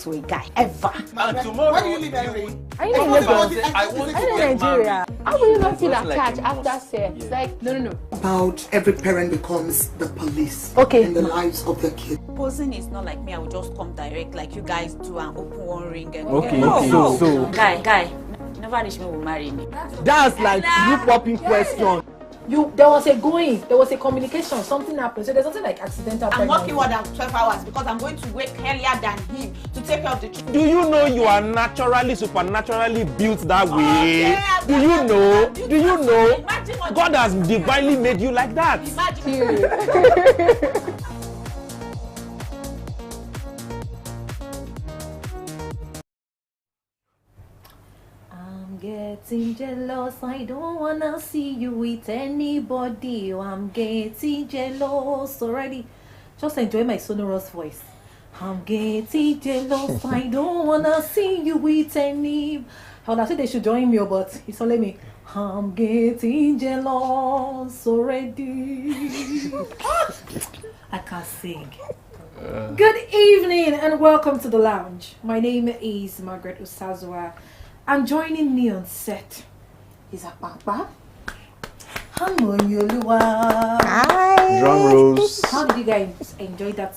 to a guy ever. And tomorrow, where do you live, Henry? Are you in Lagos? I want to Are you in get Nigeria? married. How will you not feel Just like attached a after must. sex? Yeah. Like, no. About every parent becomes the police Okay. in the lives of the kids. Posing is not like me. I will just come direct like you guys do and open one ring. And Okay, no, okay. no. So Guy, never reach me will marry me. that's like you popping question. There was a communication, something happened. So there's something like accidental I'm pregnancy. working more than 12 hours because I'm going to wake earlier than him to take care of the children. Do you know you are naturally, supernaturally built that way? yeah, Do you know? Do you know? Imagine what God has divinely made you like that. Imagine. I'm getting jealous. I don't wanna see you with anybody. I'm getting jealous already. Just enjoy my sonorous voice. I'm getting jealous. I don't wanna see you with any. I would say they should join me, but it's only me. I'm getting jealous already. I can't sing. Good evening and welcome to the lounge. My name is Margaret Usazwa. And joining me on set is Apapa. Hi. Drum rolls. How did you guys enjoy that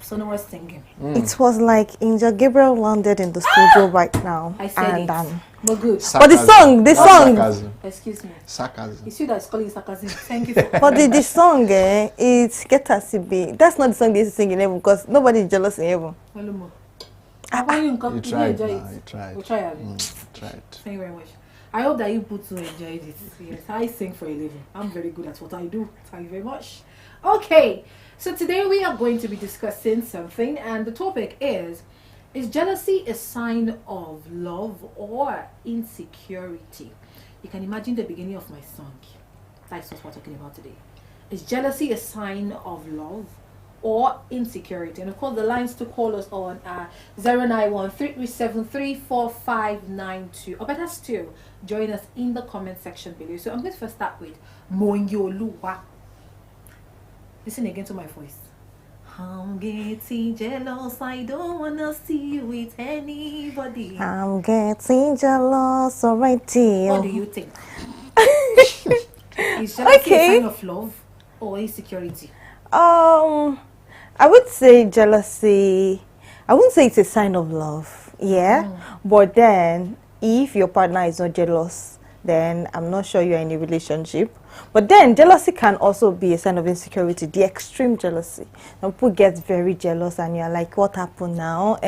sonorous singing? It was like Angel Gabriel landed in the studio right now. I said and, it. But good. But the song, Sarcasm. Excuse me. Sarcasm. It's you that's calling it sarcasm. Thank you. For but the song, it's Get Us Be. That's not the song they sing in heaven because nobody is jealous in heaven. you You tried. You tried. We'll try it. Tried. Thank you very much. I hope that you put to enjoy this. Yes, I sing for a living. I'm very good at what I do. Thank you very much. Okay, so today we are going to be discussing something, and the topic is jealousy a sign of love or insecurity? You can imagine the beginning of my song. That's what we're talking about today. Is jealousy a sign of love or insecurity? And of course, the lines to call us on are 091-337-34592. Or better still, join us in the comment section below. So I'm going to first start with Monyoluwa. Listen again to my voice. I'm getting jealous. I don't wanna see you with anybody. I'm getting jealous already. What do you think? Is jealousy a sign of love or insecurity? I would say jealousy. I wouldn't say it's a sign of love. Yeah. But then if your partner is not jealous, then I'm not sure you're in a relationship. But then jealousy can also be a sign of insecurity, the extreme jealousy. Some people get very jealous and you're like, what happened now?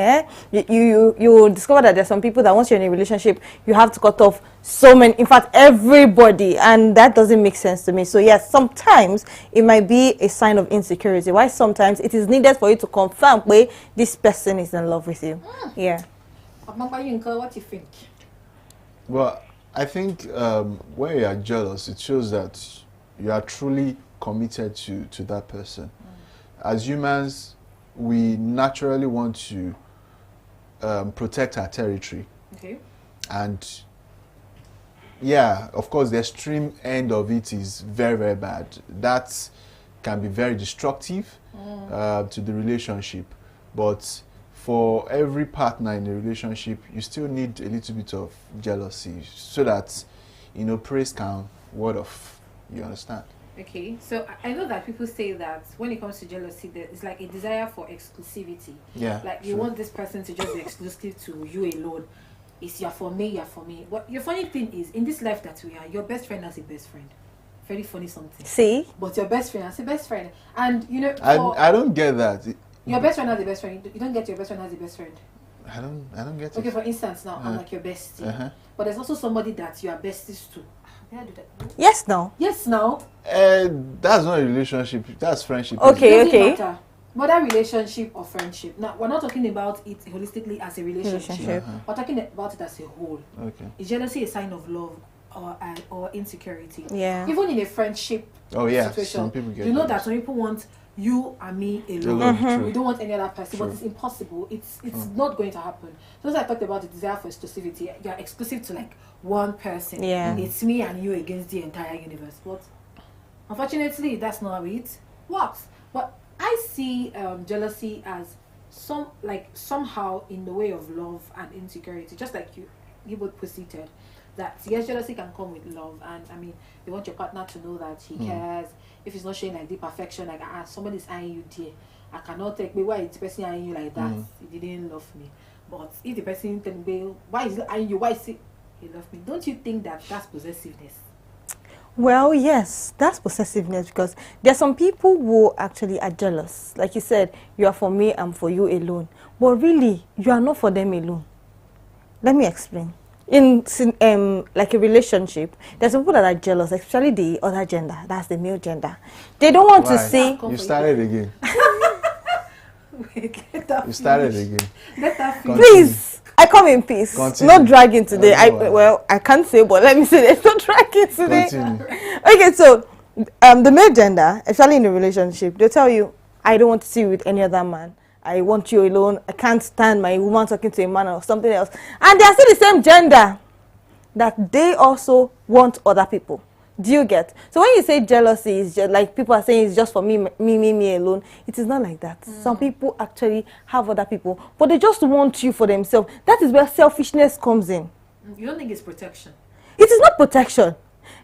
You discover that there's some people that once you're in a relationship, you have to cut off so many, in fact, everybody. And that doesn't make sense to me. So yes, sometimes it might be a sign of insecurity. Why sometimes it is needed for you to confirm where this person is in love with you. Yeah. What do you think? Well, I think when you are jealous, it shows that you are truly committed to that person. As humans, we naturally want to protect our territory. Okay. And yeah, of course, the extreme end of it is very, very bad. That can be very destructive to the relationship. But for every partner in a relationship, you still need a little bit of jealousy so that, praise can ward off. You understand? Okay, so I know that people say that when it comes to jealousy, it's like a desire for exclusivity. Yeah. Like you want this person to just be exclusive to you alone. It's you're for me. But your funny thing is, in this life that we are, your best friend has a best friend. Very funny something. See? But your best friend has a best friend. And, I don't get that. Your best friend has a best friend. You don't get your best friend has a best friend. I don't get Okay, it. for instance, now I'm like your bestie. But there's also somebody that you are besties to. May I do that? Yes, no. Yes, now. That's not a relationship. That's friendship. Okay, Doesn't okay. matter. Whether relationship or friendship. Now, we're not talking about it holistically as a relationship. We're talking about it as a whole. Okay. Is jealousy a sign of love or insecurity? Yeah. Even in a friendship situation, some people get that jealous. some people want you and me alone. True. We don't want any other person, True. but it's impossible. It's not going to happen. So as I talked about the desire for exclusivity, you're exclusive to like one person. Yeah. It's me and you against the entire universe. But unfortunately, that's not how it works. But I see jealousy as somehow in the way of love and insecurity, just like you both posited, that yes, jealousy can come with love, and I mean, you want your partner to know that he cares. If he's not showing like deep affection, like somebody's eyeing you dear, I cannot take me why is the person eyeing you like that? He didn't love me. But if the person tell me why is he eyeing you, why is he love me? Don't you think that that's possessiveness? Well, yes, that's possessiveness, because there are some people who actually are jealous. Like you said, you are for me, I'm for you alone. But really, you are not for them alone. Let me explain. In like a relationship, there's people that are jealous, especially the other gender, that's the male gender. They don't want to see. You started again. You started again. Let that finish. Please, I come in peace. Continue. No dragging today. I can't say, but let me say there's no dragging today. Continue. Okay, so the male gender, especially in a relationship, they'll tell you, I don't want to see you with any other man. I want you alone. I can't stand my woman talking to a man or something else. And they are still the same gender that they also want other people. Do you get? So when you say jealousy is just like people are saying it's just for me alone, it is not like that. Some people actually have other people, but they just want you for themselves. That is where selfishness comes in. You don't think it's protection? It is not protection.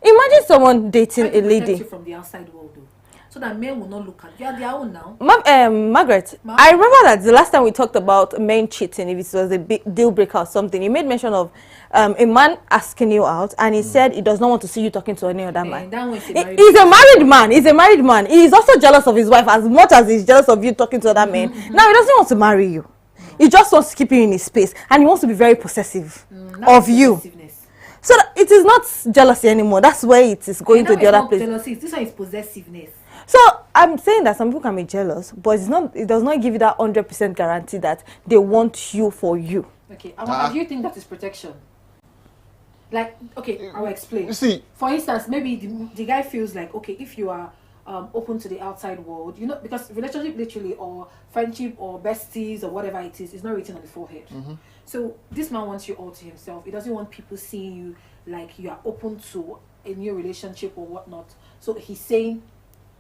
Imagine someone dating a lady. Protect you from the outside world, though, so that men will not look at you. Are their own now. Margaret, I remember that the last time we talked about men cheating, if it was a big deal breaker or something, you made mention of a man asking you out, and he said he does not want to see you talking to any other man. He's a married man. He's a married man. He is also jealous of his wife as much as he's jealous of you talking to other men. Now he doesn't want to marry you. He just wants to keep you in his space, and he wants to be very possessive of you. So it is not jealousy anymore. That's where it is going to the other place. Jealousy. This one is possessiveness. So I'm saying that some people can be jealous, but it's not. It does not give you that 100% guarantee that they want you for you. Okay, do you think that is protection? Like, okay, I'll explain. You see, for instance, maybe the guy feels like, okay, if you are open to the outside world, you know, because relationship literally, or friendship, or besties, or whatever it is not written on the forehead. So this man wants you all to himself. He doesn't want people seeing you like you are open to a new relationship or whatnot. So he's saying,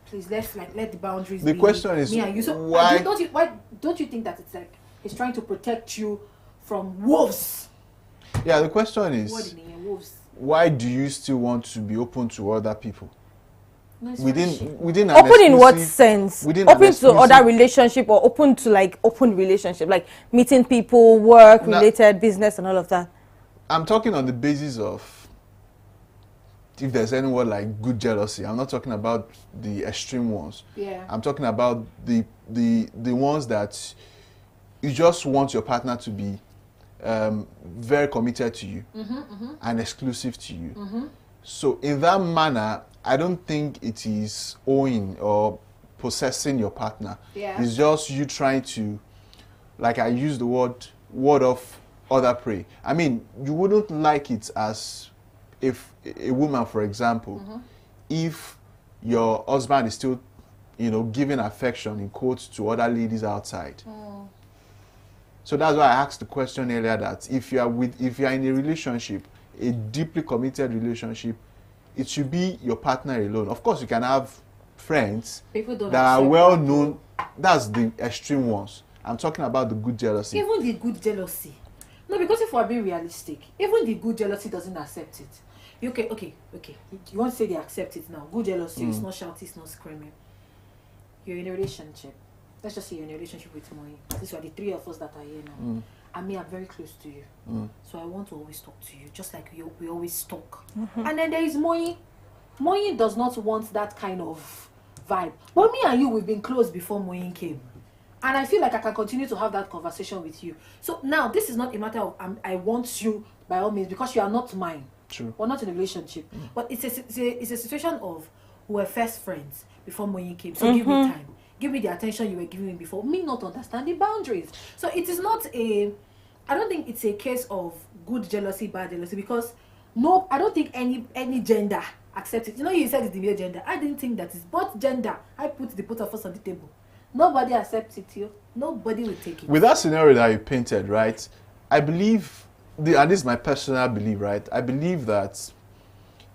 please, let the boundaries the be question is, me and you. So why don't you think that it's like he's trying to protect you from wolves? Yeah, the question is, wolves. why do you still want to be open to other people? No, within an open in what exclusive- sense? within Open an to other exclusive- relationship, or open to like open relationship, like meeting people, work related, business, and all of that? I'm talking on the basis of if there's any word like good jealousy. I'm not talking about the extreme ones. Yeah. I'm talking about the ones that you just want your partner to be very committed to you and exclusive to you. So in that manner, I don't think it is owing or possessing your partner. Yeah. It's just you trying to, like I use the word of other prey. I mean, you wouldn't like it as if a woman, for example, if your husband is still, giving affection in quotes to other ladies outside. So that's why I asked the question earlier that if you are in a relationship, a deeply committed relationship, it should be your partner alone. Of course, you can have friends that are well known. That's the extreme ones. I'm talking about the good jealousy. Even the good jealousy. No, because if we're being realistic, even the good jealousy doesn't accept it. Okay. You want to say they accept it now. Good jealousy, it's not shouting, it's not screaming. You're in a relationship. Let's just say you're in a relationship with Moi. These are the three of us that are here now. And me, I'm very close to you. So I want to always talk to you, just like we always talk. And then there is Moi. Moi does not want that kind of vibe. But me and you, we've been close before Moi came. And I feel like I can continue to have that conversation with you. So now, this is not a matter of I want you by all means, because you are not mine. True. We're not in a relationship. But it's a situation of we were first friends before Moi came. So give me time. Give me the attention you were giving me before. Me not understanding boundaries. So it is not I don't think it's a case of good jealousy, bad jealousy, because no, I don't think any gender accepts it. You said it's the male gender. I didn't think that it's both gender. I put the both of us on the table. Nobody accepts it. Nobody will take it. With that scenario that you painted, right, I believe, and this is my personal belief, right, I believe that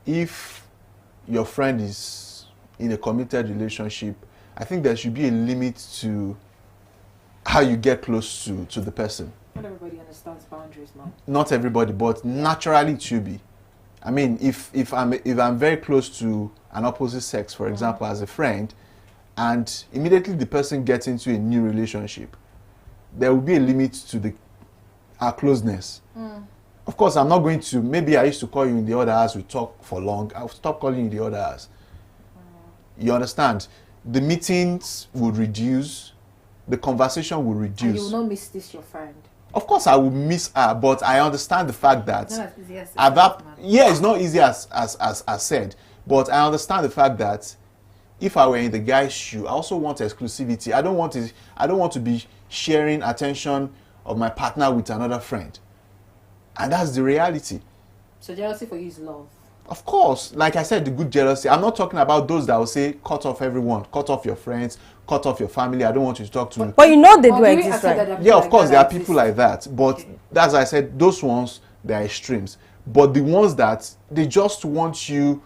if your friend is in a committed relationship, I think there should be a limit to how you get close to the person. Not everybody understands boundaries, man. Not everybody, but naturally it should be. I mean, if I'm very close to an opposite sex, for example, as a friend, and immediately the person gets into a new relationship, there will be a limit to our closeness. Of course, I'm not going to, maybe I used to call you in the other hours, we talk for long, I'll stop calling you in the other hours. You understand? The meetings would reduce, the conversation will reduce. And you will not miss this, your friend. Of course, I will miss her, but I understand the fact that It's not as easy as at that, it's not easy as said, but I understand the fact that if I were in the guy's shoe, I also want exclusivity. I don't want to be sharing attention of my partner with another friend, and that's the reality. So jealousy for you is love. Of course, like I said, the good jealousy. I'm not talking about those that will say, cut off everyone, cut off your friends, cut off your family. I don't want you to talk to me. But you know they Or do do we exist, accept right? that Yeah, of course, there are exist? people like that. But Okay. as I said, those ones, they are extremes. But the ones that, they just want you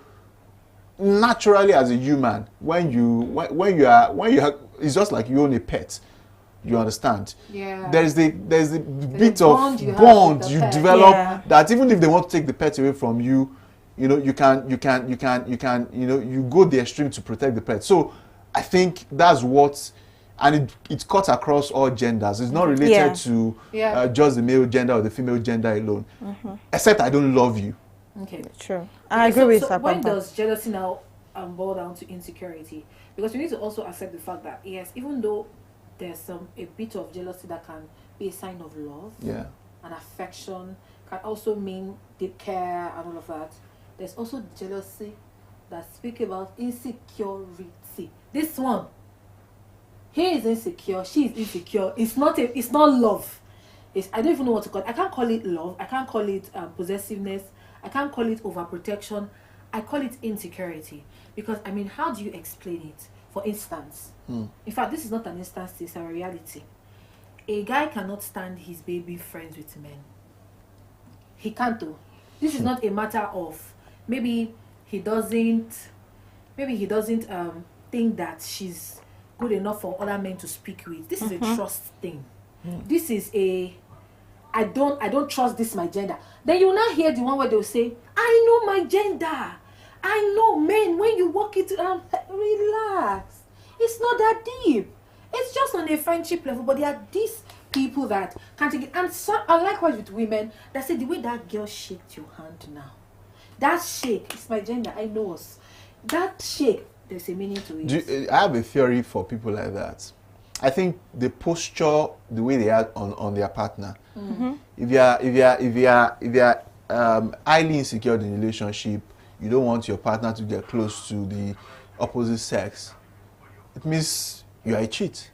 naturally as a human. When you are, it's just like you own a pet. You understand? Yeah. There's the bit bond of you have bond with the you pet. develop Yeah. that even if they want to take the pet away from you, you know, you go the extreme to protect the pet. So I think that's what, and it cuts across all genders. It's not related Yeah. to Yeah. just the male gender or the female gender alone. Except I don't love you. Okay. True. I agree with so when Sapapa. does jealousy now boil down to insecurity? Because we need to also accept the fact that yes, even though there's a bit of jealousy that can be a sign of love Yeah. and affection, can also mean deep care and all of that. There's also jealousy that speak about insecurity. This one, he is insecure, she is insecure. It's not love. I don't even know what to call it. I can't call it love. I can't call it possessiveness. I can't call it overprotection. I call it insecurity. Because, I mean, how do you explain it? For instance, in fact, this is not an instance, it's a reality. A guy cannot stand his baby friends with men. He can't do. This is not a matter of maybe he doesn't think that she's good enough for other men to speak with. This is a trust thing. This is I don't trust this my gender. Then you will not hear the one where they'll say, I know my gender. I know, men, when you walk it, relax. It's not that deep. It's just on a friendship level, but there are these people that can't take it. And likewise with women, that say the way that girl shaked your hand now, that shake, it's my gender, I know us. That shake, there's a meaning to it. I have a theory for people like that. I think the posture, the way they are on their partner. If you are highly insecure in a relationship, you don't want your partner to get close to the opposite sex, it means you are a cheat.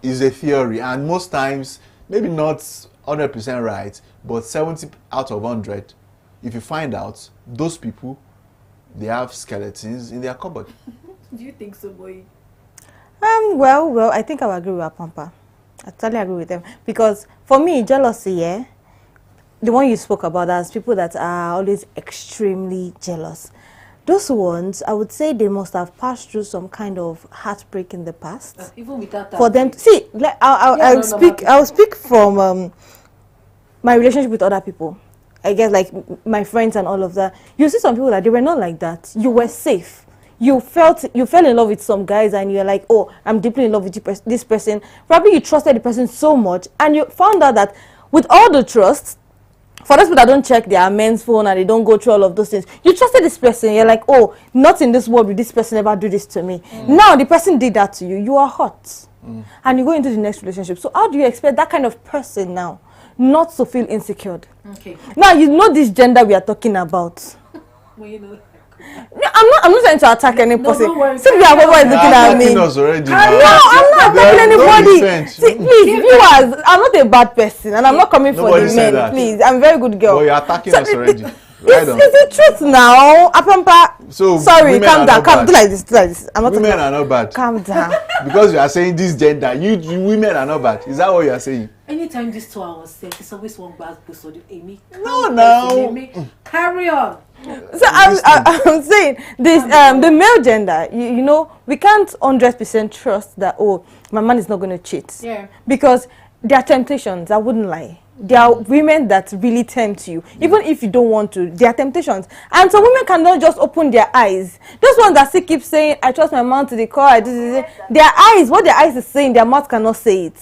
It's a theory, and most times, maybe not 100% right, but 70 out of 100, if you find out, those people, they have skeletons in their cupboard. Do you think so, boy? Well, I think I will agree with Apampa. I totally agree with them. Because for me, jealousy, yeah, the one you spoke about, as people that are always extremely jealous. Those ones, I would say they must have passed through some kind of heartbreak in the past. Even without that. For them, see, like, I'll speak from my relationship with other people. I guess like my friends and all of that. You see some people that they were not like that. You were safe. You fell in love with some guys and you're like, oh, I'm deeply in love with this person. Probably you trusted the person so much and you found out that with all the trust, for those people that don't check their men's phone and they don't go through all of those things, you trusted this person. You're like, oh, not in this world will this person ever do this to me. Now the person did that to you. You are hot. And you go into the next relationship. So how do you expect that kind of person now not to feel insecure? Okay. Now you know this gender we are talking about. Well, you know. No, I'm not trying to attack any person. don't worry. See, we are always looking at me. Us already, No, I'm not attacking anybody. Sense. See, please, viewers, I'm not a bad person, and I'm not coming for Nobody the said men. that. Please, I'm a very good girl. Well, you're attacking us already. Right on. It's the truth now. Apampa. So Sorry, women calm are down. not Calm, bad. do like this. Do like this. I'm not Women are not bad. Calm down. Because you are saying this gender, you women are not bad. Is that what you are saying? Anytime this 2 hours set, it's always one bad episode. Amy, No, no. Amy, carry on. So I'm saying this the male gender, you know, we can't 100% trust that, oh, my man is not going to cheat. Yeah. Because there are temptations, I wouldn't lie. There are women that really tempt you, even if you don't want to. There are temptations, and some women cannot just open their eyes. Those ones that still keep saying, "I trust my man to the core." Their eyes, what their eyes is saying, their mouth cannot say it.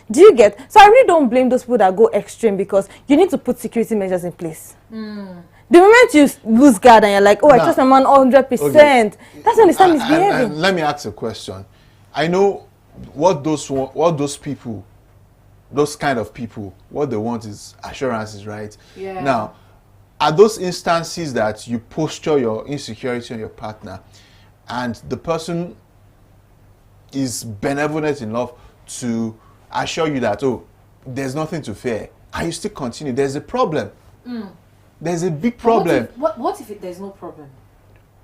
Do you get? So I really don't blame those people that go extreme, because you need to put security measures in place. The moment you lose guard and you're like, "Oh, I trust my man 100%," that's when the time is behaving. And let me ask a question. I know what those people. Those kind of people, what they want is assurances, right? Yeah. Now, are those instances that you posture your insecurity on your partner and the person is benevolent enough to assure you that, oh, there's nothing to fear, and you still continue, there's a problem. There's a big problem. What if there's no problem?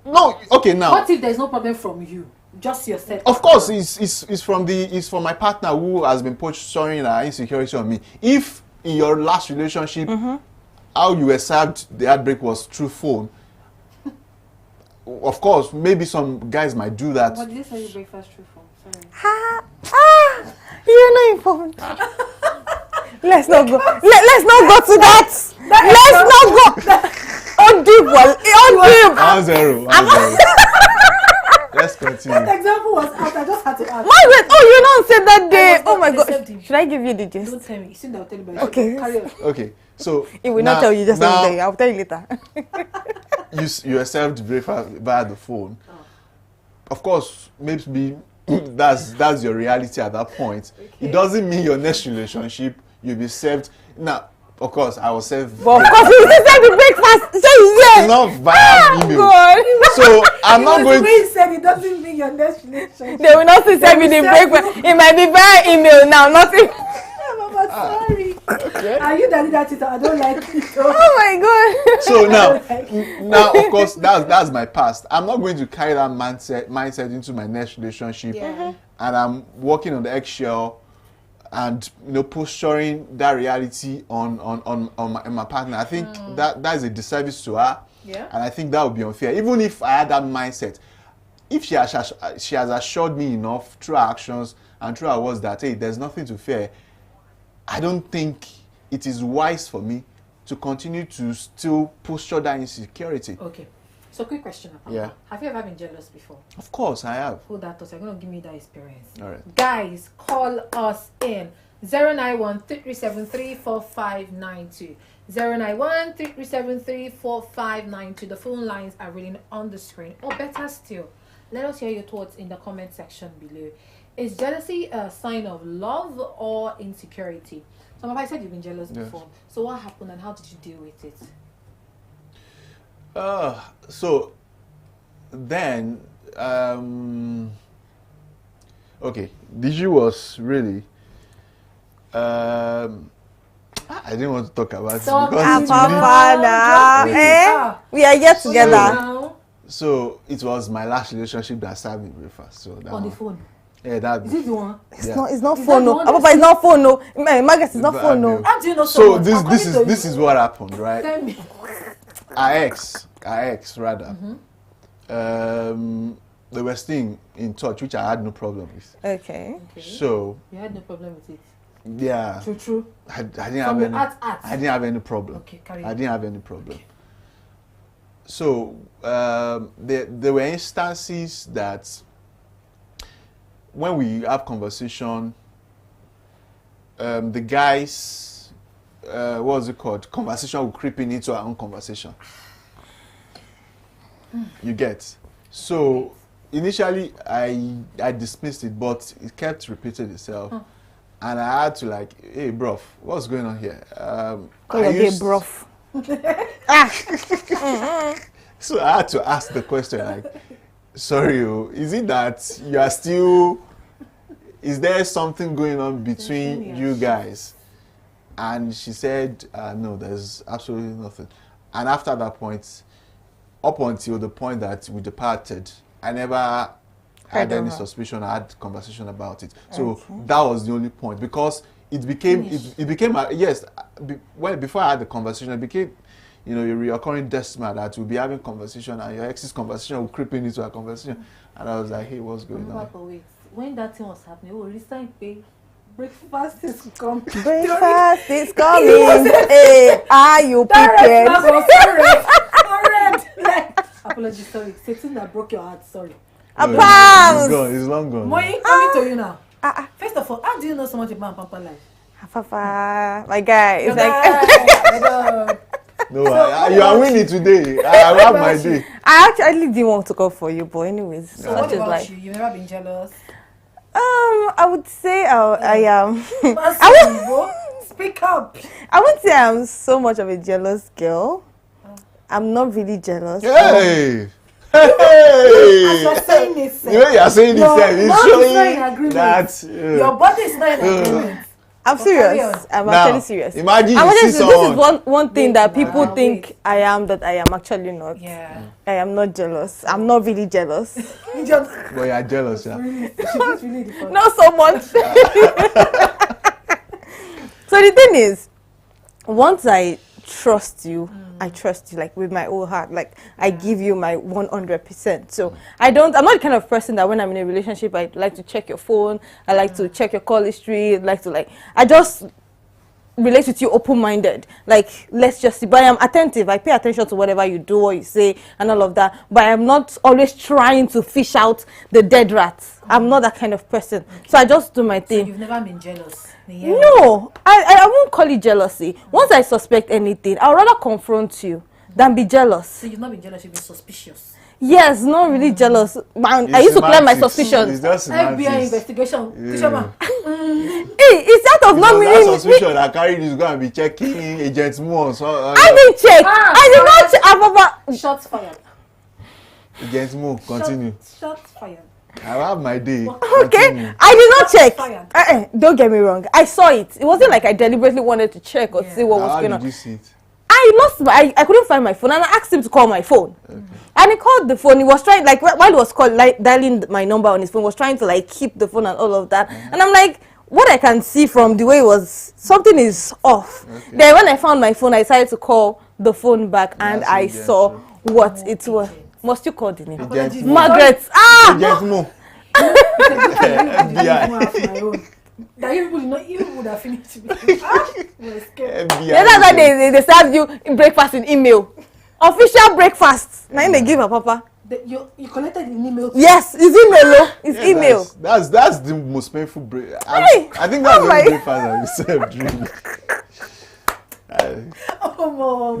No, okay, now. What if there's no problem from you? Just yourself. Of course, it's from my partner who has been posturing her insecurity on me. If in your last relationship, how you were served the heartbreak was through phone, of course, maybe some guys might do that. What did you say? Breakfast through phone? Sorry. You're not informed. Let's not go. Let's not go to that. Let's not go. On deep one. On deep. 1-0. Let's continue. That example was out. I just had to ask. Margaret, oh, you don't say that day. was not Oh my God. accepting. Should I give you the gist? Don't tell me. You see that I'll tell you. Okay. Carry on. Okay, so It will not tell you just now, one day. I'll tell you later. you are served via the phone. Of course, maybe that's your reality at that point. It doesn't mean your next relationship you'll be served. Now, of course, I will serve. But of course, you still the breakfast. Say yes. Not via email. God. So I'm not The going way to. you said it doesn't mean your next relationship. They will not still send me the breakfast. It might be via email now. Nothing. Mama, sorry. Are you that did it? I don't like it. Oh my God. So now, of course, that's my past. I'm not going to carry that mindset into my next relationship, and I'm walking on the eggshell, and posturing that reality on my partner. I think that is a disservice to her, and I think that would be unfair. Even if I had that mindset, if she has assured me enough through her actions and through her words that, hey, there's nothing to fear, I don't think it is wise for me to continue to still posture that insecurity. Okay. So quick question. Yeah. Have you ever been jealous before? Of course, I have. Hold that thought. You're going to give me that experience. All right. Guys, call us in 091-337-34592. 091-337-34592. The phone lines are reading on the screen. Or better still, let us hear your thoughts in the comment section below. Is jealousy a sign of love or insecurity? Some of I said you've been jealous before. So what happened and how did you deal with it? So then, okay, the issue was really, I didn't want to talk about it because we are yet together. So it was my last relationship that served me breakfast. So that On the one. phone. Yeah, that. Is it the one? It's Yeah. not. It's not Is phone. that the No, one Papa, that it's not phone. No, Margaret, it's not But phone. No. How do you know So someone? this is what happened, right? Tell me. Our ex rather. They were staying in touch, which I had no problem with. Okay. So You had no problem with it. yeah, True. I didn't From have the any. art. I didn't have any problem. Okay, carry I on. didn't have any problem. So there were instances that when we have conversation, the guys, what was it called? Conversation will creep in into our own conversation. You get. So initially I dismissed it, but it kept repeating itself. And I had to like, hey, bruv, what's going on here? Call your gay bruv. So I had to ask the question, like, sorry, is it that you are still, is there something going on between you guys? And she said, no, there's absolutely nothing. And after that point, up until the point that we departed, I never had any suspicion. I had conversation about it. So that was the only point, because it became yes. Before I had the conversation, it became, you know, a recurring decimal that we'll be having conversation, and your ex's conversation will creep into our conversation, and I was like, hey, what's going on? Wait, when that thing was happening, recently pay. Breakfast is coming. Breakfast is coming. Hey, are you prepared? Apologies, sorry. Satan that broke your heart, sorry. Pams! It's long gone. Moi, coming to you now. First of all, how do you know so much about Pampa life? Papa, my guy is like. No, you are winning today. I have my day. I actually didn't want to call for you, but anyways. So what about you? You've never been jealous? I would say I am. Speak up. I wouldn't say I'm so much of a jealous girl. I'm not really jealous. Hey! As you're saying this, the way you are saying this, it's showing that your body is not in agreement. I'm serious. I'm actually serious. Imagine this is one thing that people think I am that I am actually not. Yeah. I am not jealous. I'm not really jealous. But you are jealous, yeah. Not so much. So the thing is, once I trust you, I trust you like with my whole heart. Like I give you my 100%. So I'm not the kind of person that when I'm in a relationship, I like to check your phone. I like to check your call history. I just relate with you open-minded. Like, let's just see. But I am attentive. I pay attention to whatever you do or you say and all of that. But I'm not always trying to fish out the dead rats. I'm not that kind of person. So I just do my thing. So you've never been jealous? No, I won't call it jealousy. Once I suspect anything, I'll rather confront you than be jealous. So you've not been jealous, you've been suspicious? Yes, not really jealous. I used to clear my suspicions. FBI investigation. It's out of not meaning. That suspicion that carried is going to be checking agents more. So, I didn't check. I did not check. Shots fired. Agents more. Continue. Shots fired. I have my day. Okay, I did not check. Don't get me wrong. I saw it. It wasn't like I deliberately wanted to check or see what was going on. How did you see it? I couldn't find my phone, and I asked him to call my phone. Okay. And he called the phone. He was trying, like, while he was dialing my number on his phone, was trying to like keep the phone and all of that. And I'm like, what I can see from the way it was, something is off. Okay. Then when I found my phone, I decided to call the phone back, and I saw what it was. Must you call the name? Margaret. That you would have finished me. That's why they serve you breakfast in email. Official breakfast. Now they give a papa. You collected an email? Yes, it's email. It's email. That's the most painful breakfast. I think that's the breakfast I served.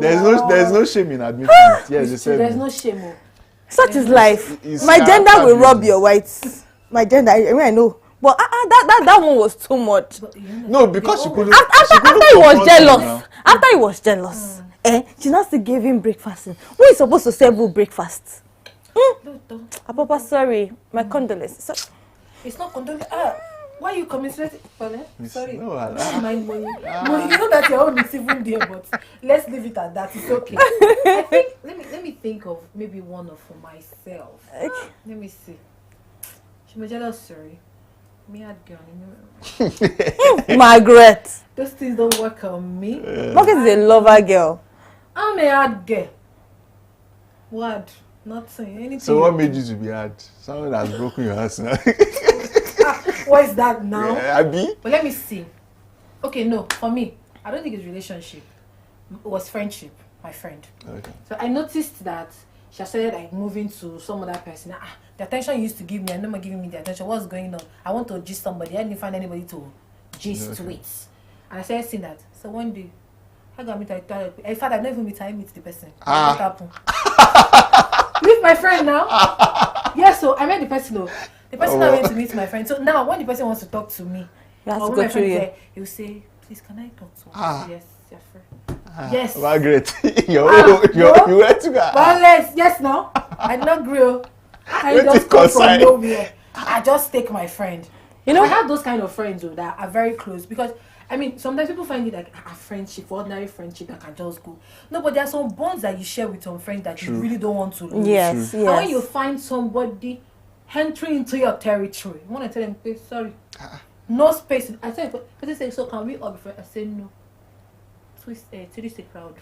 Really. There's no shame in admitting it. Yes, there's no shame. Such is life. My gender will rub your whites. My gender, I know. But that one was too much. No, because she couldn't. After he was jealous. After he was jealous. She now still gave him breakfast. Who is supposed to serve you breakfast? Papa, sorry. My condolences. It's not condolence. Why are you commiserating? Sorry. No, mind money. You know that your own is even there, but let's leave it at that. It's okay. I think let me think of maybe one for myself. Okay. Let me see. She's jealous, sorry. Me had girl, Margaret. Those things don't work on me. Margaret is a lover girl. I'm a hard girl. What? Not saying anything. So what made you to be hard? Someone that's broken your heart now. What is that now? Yeah, Abby? But let me see. Okay, no, for me, I don't think it's relationship. It was friendship, my friend. Okay. So I noticed that she started like moving to some other person. The attention you used to give me, and no more giving me the attention. What's going on? I want to gist somebody. I didn't find anybody to gist with. And I started seeing that. So one day, I got me to in fact, I never meet the person. What happened? With my friend now. Yeah, so I met the person though. The person now went to meet my friend. So now when the person wants to talk to me, or when my friend is there, he will say, please can I talk to him? Yes, you're free. Yes. Margaret, you went to go. Well, yes, no. I did not grow. I just come from nowhere. I just take my friend. You know, I have those kind of friends though, that are very close, because I mean, sometimes people find it like a friendship, ordinary friendship that can just go. No, but there are some bonds that you share with some friends that you really don't want to lose. Yes. And when you find somebody entering into your territory, you want to tell them, hey, sorry, No space. I said, person say, so can we all be friends? I said no. Twist, twist the crowd.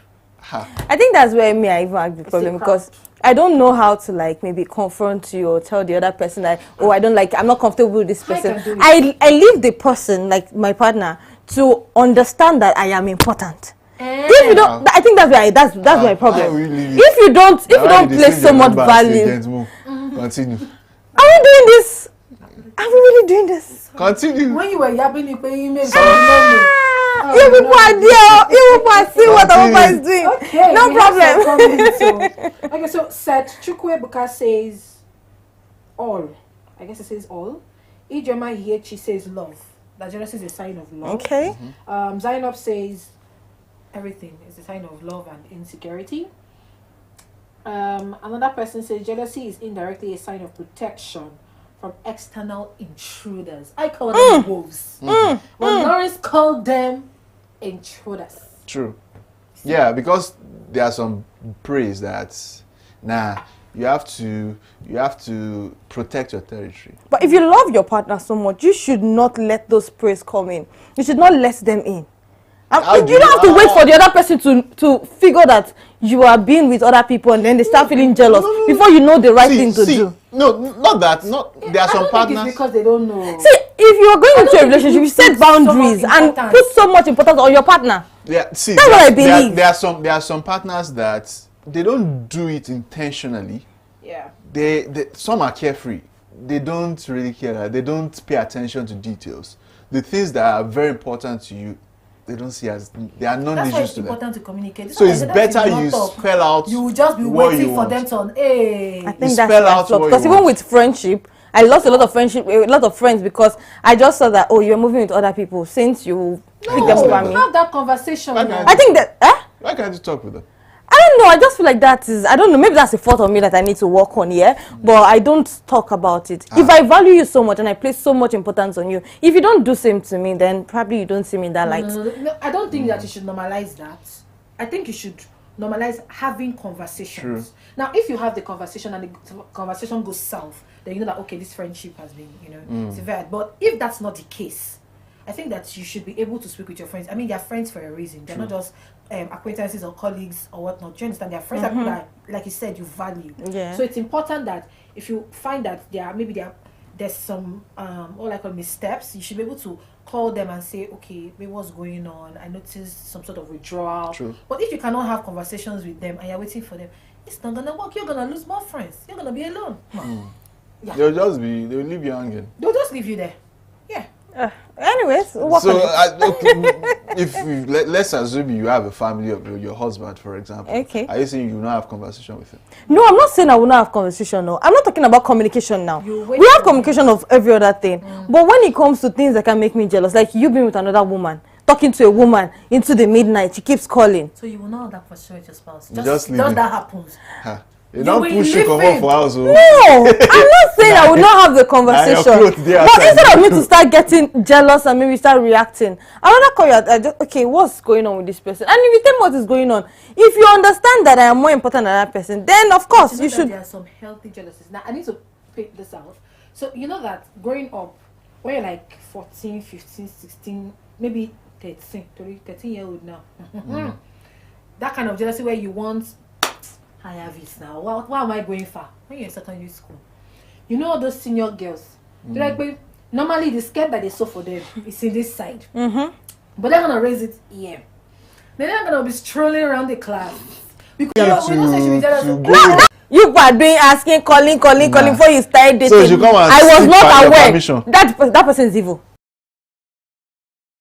I think that's where I even have the problem because I don't know how to like maybe confront you or tell the other person that I'm not comfortable with this person. I leave the person, like my partner, to understand that I am important. If you don't, I think that's my problem. If you don't place so much value, continue. Are we doing this? Are we really doing this? Continue. When you were yapping, you made You people are there. You people are seeing what Oba is doing. Okay, no problem. Okay, so Seth Chukwuebuka says all. I guess it says all. Ijoma Ihechi says love. That jealousy is a sign of love. Okay. Zainab says everything is a sign of love and insecurity. Another person says jealousy is indirectly a sign of protection from external intruders. I call them wolves. But Lawrence called them intruders. True. Yeah, because there are some praise that you have to protect your territory. But if you love your partner so much, you should not let those praise come in. You should not let them in. You don't have to wait for the other person to figure that you are being with other people and then they start feeling jealous before you know the right thing to do. No, not that. There are some partners. It's because they don't know. See, if you are going into a relationship, you set boundaries and put so much importance on your partner. Yeah, see, that's what I believe. There are some partners that they don't do it intentionally. Yeah. Some are carefree. They don't really care. They don't pay attention to details. The things that are very important to you, they don't see as they are non-issues to them. That's why it's important to communicate. So it's better you spell out. You will just be waiting for them to. I think that's because even with friendship, I lost a lot of friends because I just saw that you're moving with other people since you pick them over me. Have that conversation. I think that. Why can't you talk with them? I don't know. I just feel like I don't know. Maybe that's a fault of me that I need to work on, but I don't talk about it. If I value you so much and I place so much importance on you, if you don't do same to me, then probably you don't see me in that light. No, I don't think that you should normalize that. I think you should normalize having conversations. True. Now, if you have the conversation and the conversation goes south, then you know that, okay, this friendship has been, severed. But if that's not the case, I think that you should be able to speak with your friends. I mean, they're friends for a reason. They're not just acquaintances or colleagues or whatnot. Do you understand? They're friends that, like you said, you value. Yeah. So it's important that if you find that there's some missteps, you should be able to call them and say, okay, maybe what's going on? I noticed some sort of withdrawal. True. But if you cannot have conversations with them and you're waiting for them, it's not gonna work. You're gonna lose more friends. You're gonna be alone. Yeah. They'll leave you hanging. They'll just leave you there. Yeah. Anyways, let's assume you have a family of your husband, for example. Okay. Are you saying you will not have conversation with him? No, I'm not saying I will not have conversation. No, I'm not talking about communication now. We have communication of every other thing, but when it comes to things that can make me jealous, like you being with another woman, talking to a woman into the midnight, she keeps calling. So you will not have that conversation with your spouse. Just that happens. You don't push you come off for house. No, I'm not saying I will not have the conversation. But instead of me to start getting jealous and maybe start reacting, I want to call you. Okay, what's going on with this person? And if you tell me what is going on, if you understand that I am more important than that person, then of course you should. There are some healthy jealousies. Now I need to pick this out. So you know that growing up, when you're like 14, 15, 16, maybe 13-year-old now, that kind of jealousy where you want. I have it now. Why am I going far? When you're in secondary school, you know all those senior girls. They're like, normally the skirt that they sew for them is in this side, but they're gonna raise it here. They're not gonna be strolling around the class because we don't say she be jealous. You were doing asking, calling before you started dating. So you come and I was not aware that person is evil.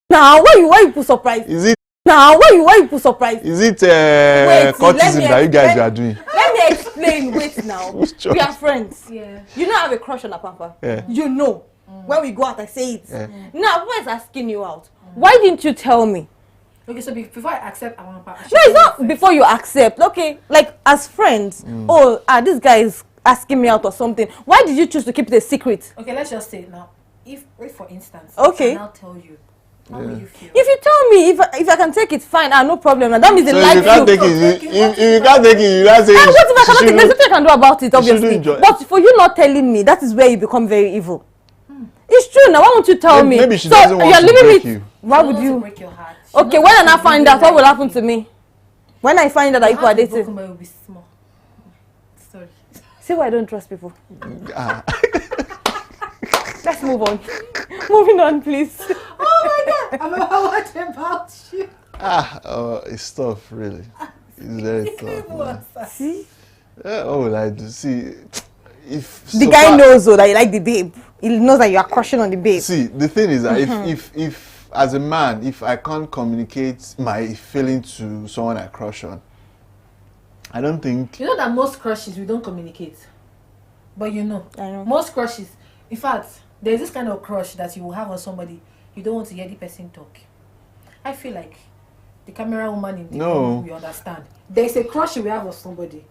Now why you put surprise? Is it? Now, why you put surprise? Is it courtism that you guys are doing? Let me explain. Wait now. We are friends. Yeah. You know I have a crush on Apapa. Yeah. You know. When we go out, I say it. Yeah. Now, who is asking you out? Why didn't you tell me? Okay, so before I accept Apapa. No, it's not before you accept. Okay, like as friends. This guy is asking me out or something. Why did you choose to keep it a secret? Okay, let's just say it now. If for instance, okay, I'll tell you. How will you feel? If you tell me, if I can take it, fine. No problem. That means so like you. If you can't take it, you can't take it. You can't say. What if I cannot take it? There's nothing I can do about it, obviously. But for you not telling me, that is where you become very evil. It's true now. Why won't you tell me? Maybe she so doesn't want you're to leaving break me. you. Why She would wants to you? break your heart. She Okay, knows when that I she find really out, what will like happen you. to me? When I find out that Your people are heart is dating. broken, but it will be small. Sorry. See why I don't trust people. Ah. Let's move on. Moving on, please. Oh my God! What about you? It's tough, really. It's very tough. Man. See? What will I do? See, if The guy knows though that you like the babe. He knows that you are crushing on the babe. See, the thing is that if as a man, if I can't communicate my feeling to someone I crush on, I don't think. You know that most crushes we don't communicate. But you know, I know. most crushes, in fact, there's this kind of crush that you will have on somebody, you don't want to hear the person talk. I feel like the camera woman in the room, we understand. There's a crush you will have on somebody,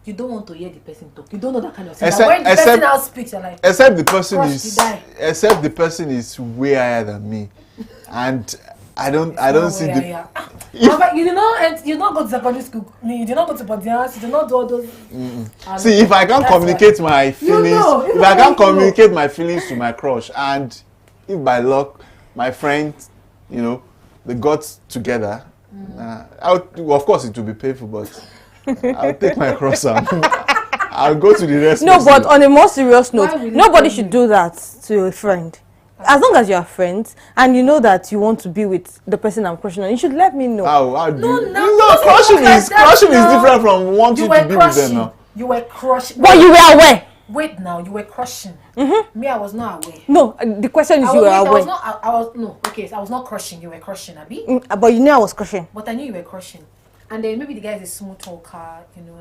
you don't want to hear the person talk. You don't know that kind of thing. When the person now speaks, you're like, except the person crush, is, you die. except the person is way higher than me, and I don't see the. You did not go to secondary school. You did not go to Bodians. You did not do all those. See, if I can't communicate my feelings, if I can't communicate my feelings to my crush, and if by luck my friend, they got together, of course it will be painful, but I'll take my cross and I'll go to the rest. No, but on a more serious note, Why will nobody you tell should do that to a friend. As long as you are friends and you know that you want to be with the person I'm crushing on, you should let me know. How do you? No, Crushing is no. different from wanting to be with them now. You were crushing. But you were aware. Wait now, you were crushing. Me, I was not aware. No, the question is you were aware. I was not crushing. You were crushing, Abi. But you knew I was crushing. But I knew you were crushing. And then maybe the guy is a smooth talker,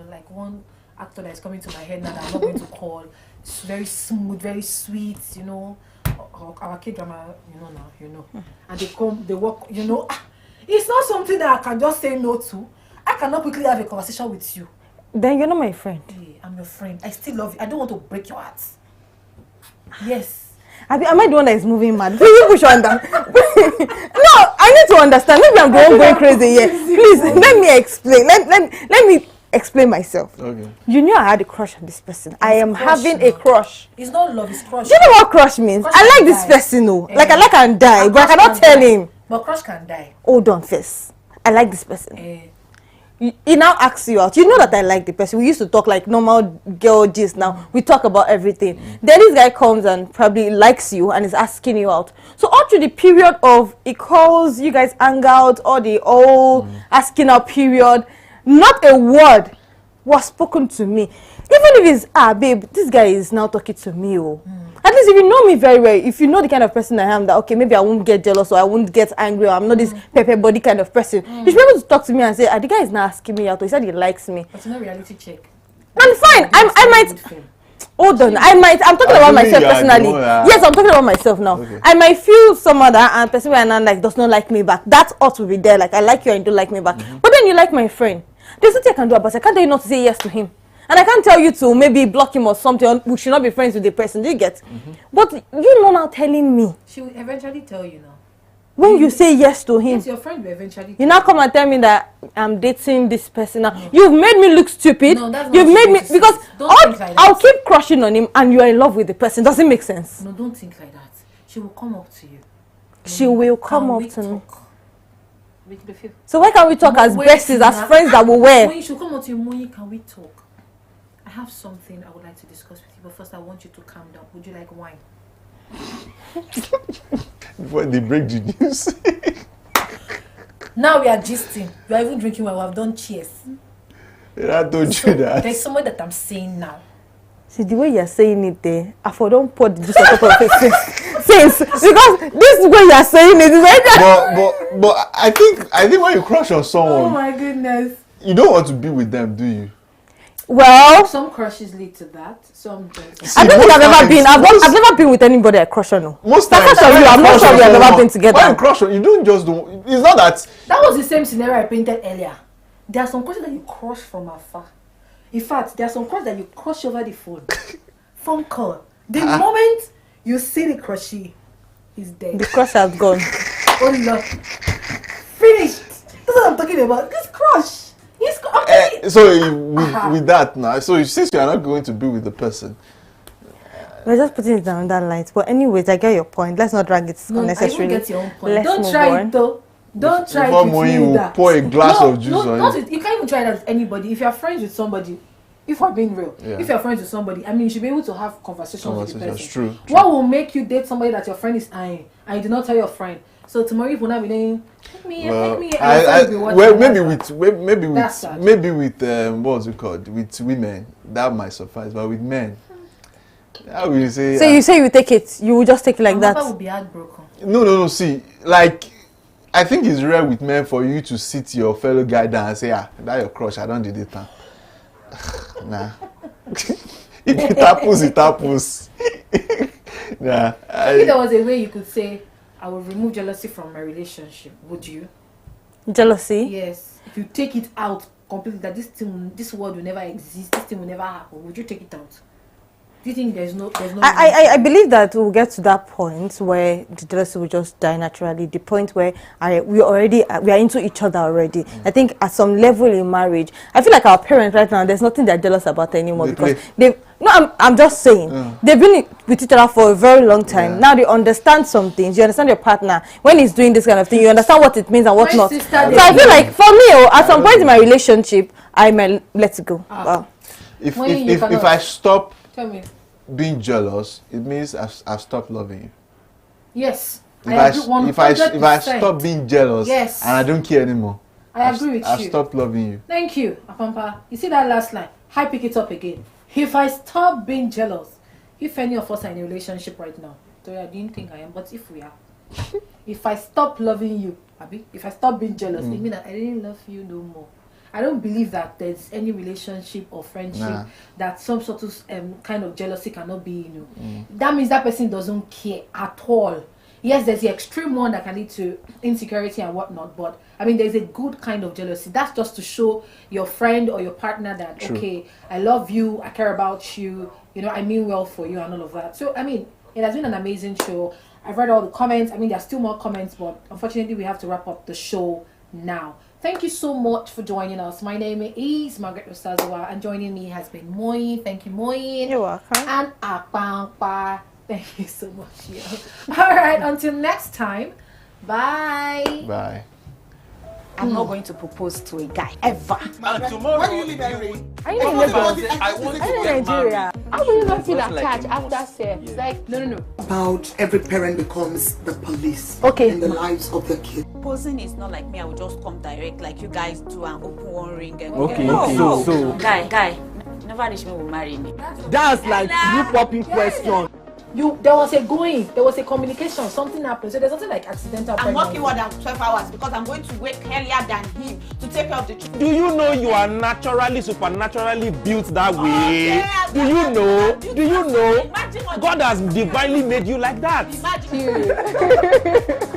like one actor that is coming to my head now that I'm not going to call. It's very smooth, very sweet, our K-drama, and they work, it's not something that I can just say no to. I cannot quickly have a conversation with you. Then you're not my friend. Hey, I'm your friend. I still love you. I don't want to break your heart. Yes. Am I the one that is moving mad? Please push on that. No, I need to understand. Maybe I'm the one going crazy here. Please, let me explain. Let me explain myself. Okay. You knew I had a crush on this person. I am having a crush. It's not love, it's crush. Do you know what crush means? Crush I like can this die. person, no. Like I like and die, but I cannot tell him. But crush can die. Hold on first. I like this person. He now asks you out. You know that I like the person. We used to talk like normal girl gist. Now we talk about everything. Then this guy comes and probably likes you and is asking you out. So all through the period of he calls, you guys hang out, or the asking out period, not a word was spoken to me. Even if it's babe, this guy is now talking to me. At least if you know me very well, if you know the kind of person I am, that okay, maybe I won't get jealous or I won't get angry or I'm not this pepper body kind of person. You should be able to talk to me and say, the guy is not asking me out. Or he said he likes me. But it's not reality check. I'm fine. I might. Hold on. I'm talking about myself personally. Yes, I'm talking about myself now. Okay. I might feel some other and person where I like does not like me back. That ought to be there. Like I like you and you don't like me back. But then you like my friend. There's nothing I can do about it. I can't tell you not to say yes to him. And I can't tell you to maybe block him or something. Or we should not be friends with the person. Do you get? But you're not now telling me. She will eventually tell you now. When you say yes to him. Yes, your friend will eventually You now come and tell me that I'm dating this person now. You've made me look stupid. No, that's not You've made me supposed to because say. Don't think like that. I'll keep crushing on him and you're in love with the person. Doesn't make sense. No, don't think like that. She will come up to you. She will come Can up we to me. talk? With the fifth. So why can't we talk as Wait, besties, as Tina. friends that we were? When you should come up to you, Moyi, can we talk? I have something I would like to discuss with you, but first I want you to calm down. Would you like wine? Before they break the news. Now we are gisting. You are even drinking wine. We have done cheers. I told you that. There's someone that I'm saying now. See, the way you're saying it there, I for don't put the juice on top of it since because this way you're saying it is like that. But I think when you crush on Oh someone, my goodness. you don't want to be with them, do you? Well, Some crushes lead to that. Some don't. I don't think I've ever been. I've never been with anybody I crush on. No. Most That's times, not when you. I'm you not crush sure on we have ever someone- been together. When you crush on, you don't just do. It's not that. That was the same scenario I painted earlier. There are some crushes that you crush from afar. In fact, there are some crushes that you crush over the phone. Phone call. The moment you see the crushy, he's dead. The crush has gone. Oh no. Finished. That's what I'm talking about. This crush. He's So with that now, so since you are not going to be with the person, We're just putting it down that light. But anyways, I get your point. Let's not drag it unnecessarily. I get your own point. Let's Don't move try on. it though. Don't try it Before with Moyi me will that. pour a glass of juice on not you. with, you can't even try that with anybody. If you're friends with somebody, if we're being real, if you're friends with somebody, I mean, you should be able to have conversations with the person. True. What will make you date somebody that your friend is eyeing and you do not tell your friend? So tomorrow if we're not be saying, maybe with what's it called? With women, that might suffice, but with men, how will you say? So you say you take it, you will just take it like that? Will be heartbroken. No. See, like, I think it's rare with men for you to sit your fellow guy down and say, that your crush, I don't do it now. Nah. If it happens, it happens. Nah. If there was a way you could say, I will remove jealousy from my relationship, would you? Jealousy? Yes. If you take it out completely, that this word will never exist, this thing will never happen, would you take it out? Do you think there's no I believe that we'll get to that point where the jealousy will just die naturally. The point where we are into each other already. I think at some level in marriage, I feel like our parents right now, there's nothing they're jealous about anymore because I'm just saying they've been with each other for a very long time. Now they understand some things. You understand your partner when he's doing this kind of thing. You understand what it means and what not. So I feel like for me, at some point in my relationship, I might let it go. Wow. If I stop Tell me. being jealous, it means I've stopped loving you. Yes. If I stop being jealous and I don't care anymore, I agree with you. I've stopped loving you. Thank you, Apampa. You see that last line? I pick it up again. If I stop being jealous, if any of us are in a relationship right now, so I didn't think I am, but if we are, if I stop loving you, Abi, if I stop being jealous, it means that I didn't love you no more. I don't believe that there's any relationship or friendship that some sort of kind of jealousy cannot be, That means that person doesn't care at all. Yes, there's the extreme one that can lead to insecurity and whatnot, but I mean, there's a good kind of jealousy. That's just to show your friend or your partner that, okay, I love you, I care about you, I mean well for you and all of that. So, I mean, it has been an amazing show. I've read all the comments. I mean, there's still more comments, but unfortunately, we have to wrap up the show now. Thank you so much for joining us. My name is Margaret Osazawa, and joining me has been Moyi. Thank you, Moyi. You're welcome. And Apampa. Thank you so much. All right, until next time. Bye. Bye. I'm not going to propose to a guy ever. And tomorrow, why do you live every? Are you in Lagos? I want to Are you in Nigeria? How will you not feel attached after sex? Like, no. About every parent becomes the police Okay. in the lives of their kids. Proposing is not like me. I will just come direct like you guys do and open one ring. And Okay, no. so Guy, never reach me will marry me. that's like you popping question. There was a communication, something happened. So there's something like accidental I'm pregnancy. working more than 12 hours because I'm going to wake earlier than him to take care of the children. Do you know you are naturally, supernaturally built that way? Yeah, Do you know? Do you know? Imagine what God has divinely made you like that. Imagine.